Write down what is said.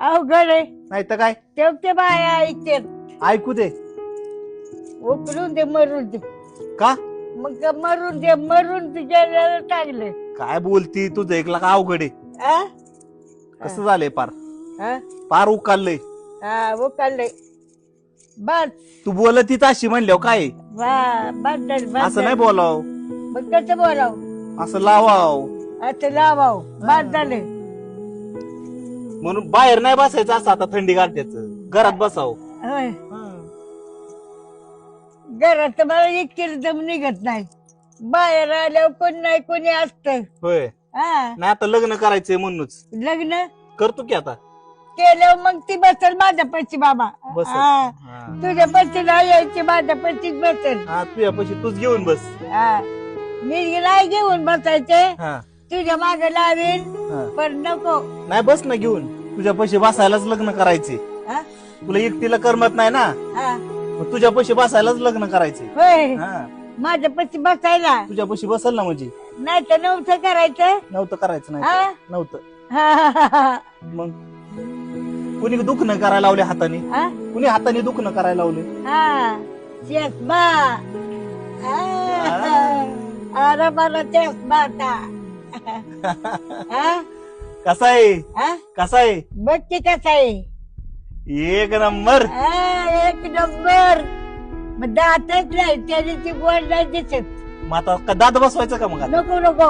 अवघड आहे. नाही तर काय तेवढे बाया ऐकतात. ऐकू दे उकलून दे मरून दे. का मग मरून दे मरून तुझ्या टाकलं. काय बोलती तुझं एकला का अवघड आहे आ? कसं झालंय पार हा? पार उकाललंय हा उकललंय. बस तू बोलत अशी म्हणल्यावर काय बस असं नाही बोलाव मग कसं बोलाव असं लावाव असं लावाव. बस झालं. म्हणून बाहेर नाही बसायचं असं आता थंडी गाठ्याच घरात बसाव होय. घरात मला इतकी दम निघत नाही. बाहेर आल्यावर कोण नाही कोणी असत. होय हा नाही आता लग्न करायचंय म्हणूनच लग्न करतो की आता केल्यावर मग ती बसल माझ्या पैसे बाबा. बसल. हा. हा. तुझ्या पैसे नाही यायचे माझ्या पैसेच बसल. हा तुझ्या पैसे तूच घेऊन बस हा. मी नाही घेऊन बसायचे. हा तुझ्या मागे लावीन हा. पण नको. नाही बस ना घेऊन तुझ्या पैसे बसायलाच लग्न करायचे. हा? तुला एकटीला करमत नाही ना हा. मग तुझ्या पैसे बसायलाच लग्न करायचे. होय हा माझ्या पैसे बसायला तुझ्या पैसे बसल ना म्हणजे नाही तर नव्हतं करायचं. नव्हतं करायचं नाही हा? नव्हतं हा. मग कुणी दुखणं करायला लावले हाताने हा? कुणी हाताने दुखणं करायला लावले हा. चष्मा. अरे मला चष्मा आता. हा? कसा आहे हा? कसा आहे बघ की कसा आहे. एक नंबर हा, एक नंबर. मग दातच नाही त्याने ती गोड नाही दिसत. मग आता का दात बसवायचं का मग आता? नको नको